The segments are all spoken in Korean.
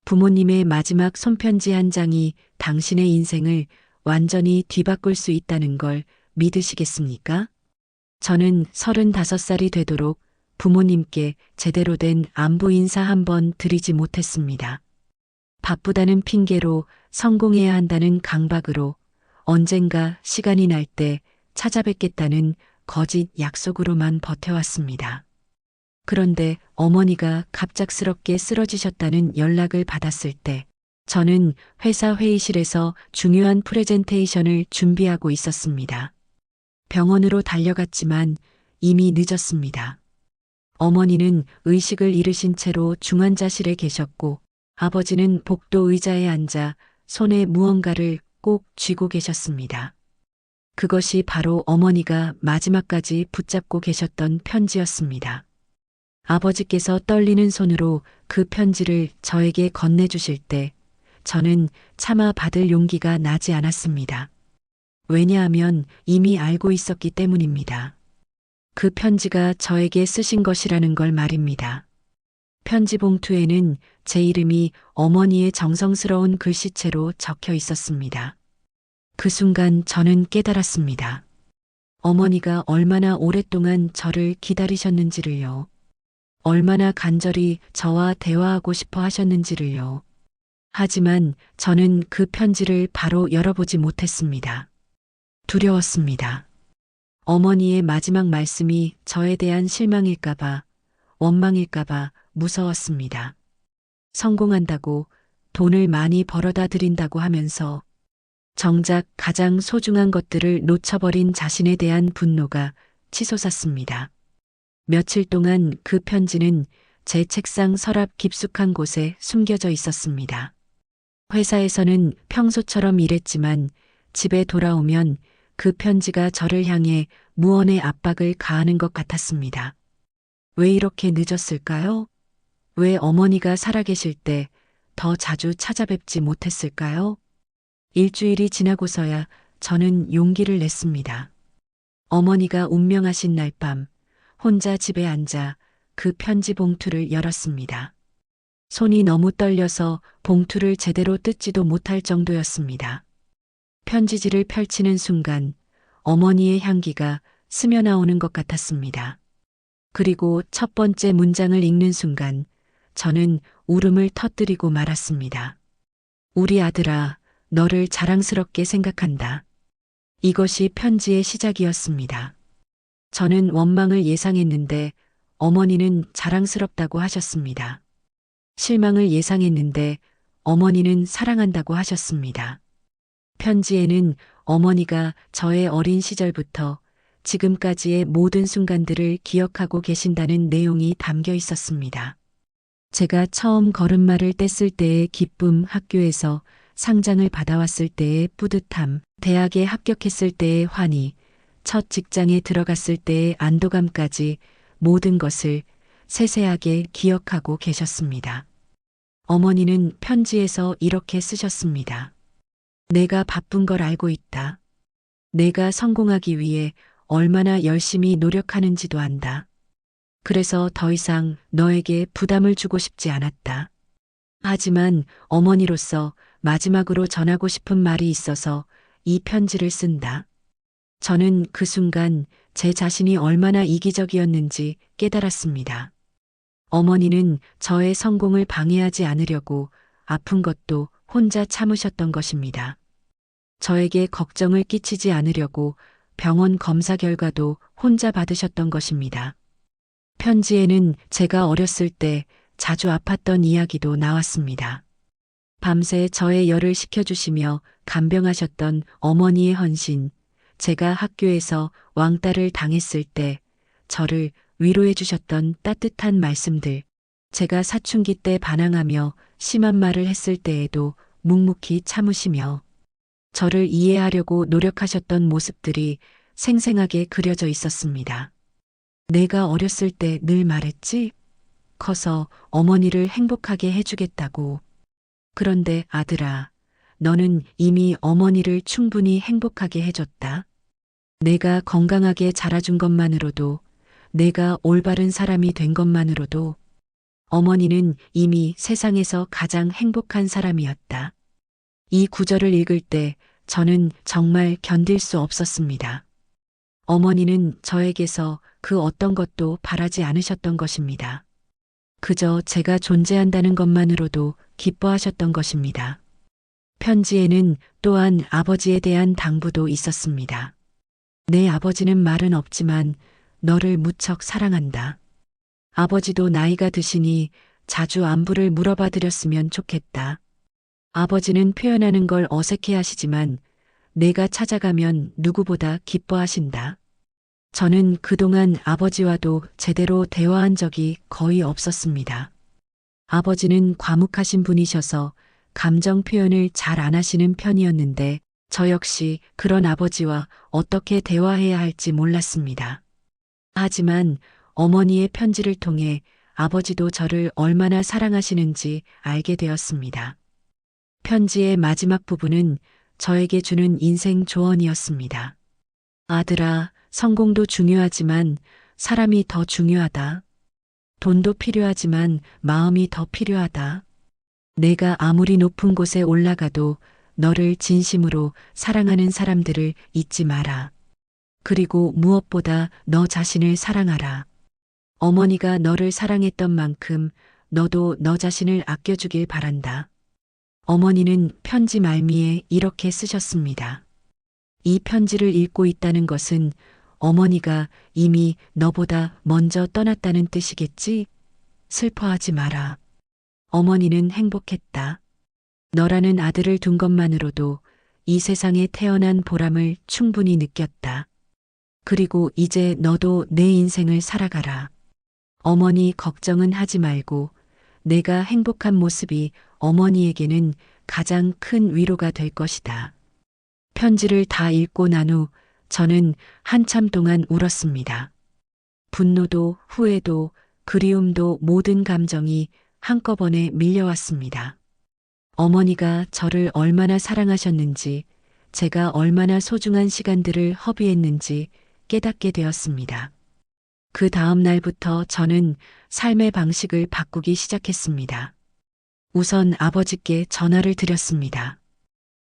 부모님의 마지막 손편지 한 장이 당신의 인생을 완전히 뒤바꿀 수 있다는 걸 믿으시겠습니까? 저는 35살이 되도록 부모님께 제대로 된 안부 인사 한 번 드리지 못했습니다. 바쁘다는 핑계로 성공해야 한다는 강박으로 언젠가 시간이 날 때 찾아뵙겠다는 거짓 약속으로만 버텨왔습니다. 그런데 어머니가 갑작스럽게 쓰러지셨다는 연락을 받았을 때 저는 회사 회의실에서 중요한 프레젠테이션을 준비하고 있었습니다. 병원으로 달려갔지만 이미 늦었습니다. 어머니는 의식을 잃으신 채로 중환자실에 계셨고 아버지는 복도 의자에 앉아 손에 무언가를 꼭 쥐고 계셨습니다. 그것이 바로 어머니가 마지막까지 붙잡고 계셨던 편지였습니다. 아버지께서 떨리는 손으로 그 편지를 저에게 건네주실 때 저는 차마 받을 용기가 나지 않았습니다. 왜냐하면 이미 알고 있었기 때문입니다. 그 편지가 저에게 쓰신 것이라는 걸 말입니다. 편지 봉투에는 제 이름이 어머니의 정성스러운 글씨체로 적혀 있었습니다. 그 순간 저는 깨달았습니다. 어머니가 얼마나 오랫동안 저를 기다리셨는지를요. 얼마나 간절히 저와 대화하고 싶어 하셨는지를요. 하지만 저는 그 편지를 바로 열어보지 못했습니다. 두려웠습니다. 어머니의 마지막 말씀이 저에 대한 실망일까봐, 원망일까봐 무서웠습니다. 성공한다고 돈을 많이 벌어다 드린다고 하면서 정작 가장 소중한 것들을 놓쳐버린 자신에 대한 분노가 치솟았습니다. 며칠 동안 그 편지는 제 책상 서랍 깊숙한 곳에 숨겨져 있었습니다. 회사에서는 평소처럼 일했지만 집에 돌아오면 그 편지가 저를 향해 무언의 압박을 가하는 것 같았습니다. 왜 이렇게 늦었을까요? 왜 어머니가 살아계실 때 더 자주 찾아뵙지 못했을까요? 일주일이 지나고서야 저는 용기를 냈습니다. 어머니가 운명하신 날 밤 혼자 집에 앉아 그 편지 봉투를 열었습니다. 손이 너무 떨려서 봉투를 제대로 뜯지도 못할 정도였습니다. 편지지를 펼치는 순간 어머니의 향기가 스며나오는 것 같았습니다. 그리고 첫 번째 문장을 읽는 순간 저는 울음을 터뜨리고 말았습니다. 우리 아들아, 너를 자랑스럽게 생각한다. 이것이 편지의 시작이었습니다. 저는 원망을 예상했는데 어머니는 자랑스럽다고 하셨습니다. 실망을 예상했는데 어머니는 사랑한다고 하셨습니다. 편지에는 어머니가 저의 어린 시절부터 지금까지의 모든 순간들을 기억하고 계신다는 내용이 담겨 있었습니다. 제가 처음 걸음마를 뗐을 때의 기쁨, 학교에서 상장을 받아왔을 때의 뿌듯함, 대학에 합격했을 때의 환희, 첫 직장에 들어갔을 때의 안도감까지 모든 것을 세세하게 기억하고 계셨습니다. 어머니는 편지에서 이렇게 쓰셨습니다. 내가 바쁜 걸 알고 있다. 내가 성공하기 위해 얼마나 열심히 노력하는지도 안다. 그래서 더 이상 너에게 부담을 주고 싶지 않았다. 하지만 어머니로서 마지막으로 전하고 싶은 말이 있어서 이 편지를 쓴다. 저는 그 순간 제 자신이 얼마나 이기적이었는지 깨달았습니다. 어머니는 저의 성공을 방해하지 않으려고 아픈 것도 혼자 참으셨던 것입니다. 저에게 걱정을 끼치지 않으려고 병원 검사 결과도 혼자 받으셨던 것입니다. 편지에는 제가 어렸을 때 자주 아팠던 이야기도 나왔습니다. 밤새 저의 열을 식혀주시며 간병하셨던 어머니의 헌신, 제가 학교에서 왕따를 당했을 때 저를 위로해 주셨던 따뜻한 말씀들, 제가 사춘기 때 반항하며 심한 말을 했을 때에도 묵묵히 참으시며 저를 이해하려고 노력하셨던 모습들이 생생하게 그려져 있었습니다. 내가 어렸을 때 늘 말했지? 커서 어머니를 행복하게 해주겠다고. 그런데 아들아, 너는 이미 어머니를 충분히 행복하게 해줬다. 내가 건강하게 자라준 것만으로도, 내가 올바른 사람이 된 것만으로도 어머니는 이미 세상에서 가장 행복한 사람이었다. 이 구절을 읽을 때 저는 정말 견딜 수 없었습니다. 어머니는 저에게서 그 어떤 것도 바라지 않으셨던 것입니다. 그저 제가 존재한다는 것만으로도 기뻐하셨던 것입니다. 편지에는 또한 아버지에 대한 당부도 있었습니다. 내 아버지는 말은 없지만 너를 무척 사랑한다. 아버지도 나이가 드시니 자주 안부를 물어봐 드렸으면 좋겠다. 아버지는 표현하는 걸 어색해 하시지만 내가 찾아가면 누구보다 기뻐하신다. 저는 그동안 아버지와도 제대로 대화한 적이 거의 없었습니다. 아버지는 과묵하신 분이셔서 감정 표현을 잘 안 하시는 편이었는데 저 역시 그런 아버지와 어떻게 대화해야 할지 몰랐습니다. 하지만 어머니의 편지를 통해 아버지도 저를 얼마나 사랑하시는지 알게 되었습니다. 편지의 마지막 부분은 저에게 주는 인생 조언이었습니다. 아들아, 성공도 중요하지만 사람이 더 중요하다. 돈도 필요하지만 마음이 더 필요하다. 내가 아무리 높은 곳에 올라가도 너를 진심으로 사랑하는 사람들을 잊지 마라. 그리고 무엇보다 너 자신을 사랑하라. 어머니가 너를 사랑했던 만큼 너도 너 자신을 아껴주길 바란다. 어머니는 편지 말미에 이렇게 쓰셨습니다. 이 편지를 읽고 있다는 것은 어머니가 이미 너보다 먼저 떠났다는 뜻이겠지? 슬퍼하지 마라. 어머니는 행복했다. 너라는 아들을 둔 것만으로도 이 세상에 태어난 보람을 충분히 느꼈다. 그리고 이제 너도 내 인생을 살아가라. 어머니 걱정은 하지 말고 내가 행복한 모습이 어머니에게는 가장 큰 위로가 될 것이다. 편지를 다 읽고 난 후 저는 한참 동안 울었습니다. 분노도 후회도 그리움도 모든 감정이 한꺼번에 밀려왔습니다. 어머니가 저를 얼마나 사랑하셨는지, 제가 얼마나 소중한 시간들을 허비했는지 깨닫게 되었습니다. 그 다음 날부터 저는 삶의 방식을 바꾸기 시작했습니다. 우선 아버지께 전화를 드렸습니다.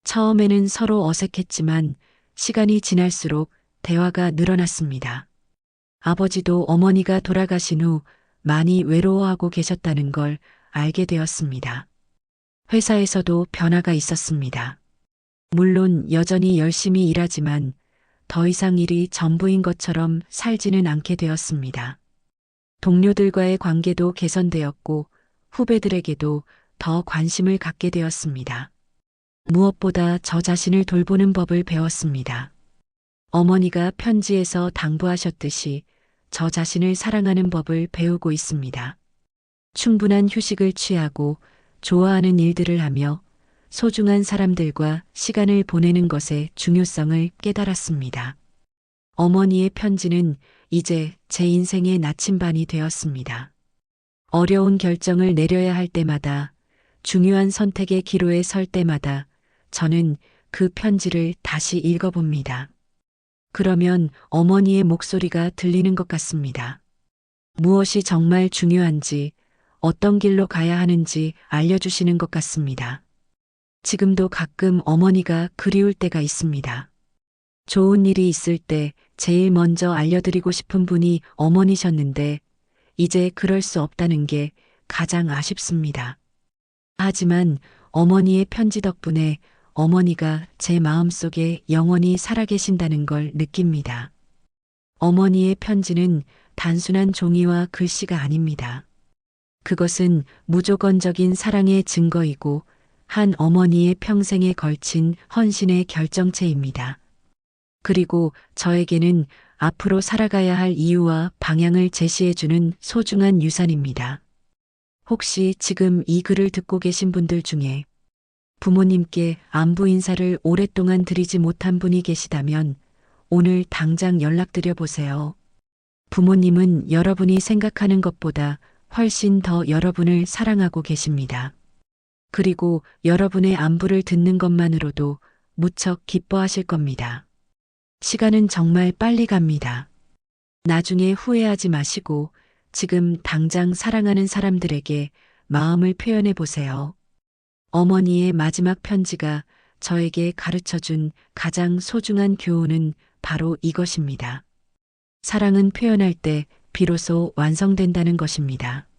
처음에는 서로 어색했지만 시간이 지날수록 대화가 늘어났습니다. 아버지도 어머니가 돌아가신 후 많이 외로워하고 계셨다는 걸 알게 되었습니다. 회사에서도 변화가 있었습니다. 물론 여전히 열심히 일하지만 더 이상 일이 전부인 것처럼 살지는 않게 되었습니다. 동료들과의 관계도 개선되었고 후배들에게도 더 관심을 갖게 되었습니다. 무엇보다 저 자신을 돌보는 법을 배웠습니다. 어머니가 편지에서 당부하셨듯이 저 자신을 사랑하는 법을 배우고 있습니다. 충분한 휴식을 취하고 좋아하는 일들을 하며 소중한 사람들과 시간을 보내는 것의 중요성을 깨달았습니다. 어머니의 편지는 이제 제 인생의 나침반이 되었습니다. 어려운 결정을 내려야 할 때마다, 중요한 선택의 기로에 설 때마다 저는 그 편지를 다시 읽어봅니다. 그러면 어머니의 목소리가 들리는 것 같습니다. 무엇이 정말 중요한지, 어떤 길로 가야 하는지 알려주시는 것 같습니다. 지금도 가끔 어머니가 그리울 때가 있습니다. 좋은 일이 있을 때 제일 먼저 알려드리고 싶은 분이 어머니셨는데 이제 그럴 수 없다는 게 가장 아쉽습니다. 하지만 어머니의 편지 덕분에 어머니가 제 마음속에 영원히 살아계신다는 걸 느낍니다. 어머니의 편지는 단순한 종이와 글씨가 아닙니다. 그것은 무조건적인 사랑의 증거이고 한 어머니의 평생에 걸친 헌신의 결정체입니다. 그리고 저에게는 앞으로 살아가야 할 이유와 방향을 제시해주는 소중한 유산입니다. 혹시 지금 이 글을 듣고 계신 분들 중에 부모님께 안부 인사를 오랫동안 드리지 못한 분이 계시다면 오늘 당장 연락드려 보세요. 부모님은 여러분이 생각하는 것보다 훨씬 더 여러분을 사랑하고 계십니다. 그리고 여러분의 안부를 듣는 것만으로도 무척 기뻐하실 겁니다. 시간은 정말 빨리 갑니다. 나중에 후회하지 마시고 지금 당장 사랑하는 사람들에게 마음을 표현해 보세요. 어머니의 마지막 편지가 저에게 가르쳐 준 가장 소중한 교훈은 바로 이것입니다. 사랑은 표현할 때 비로소 완성된다는 것입니다.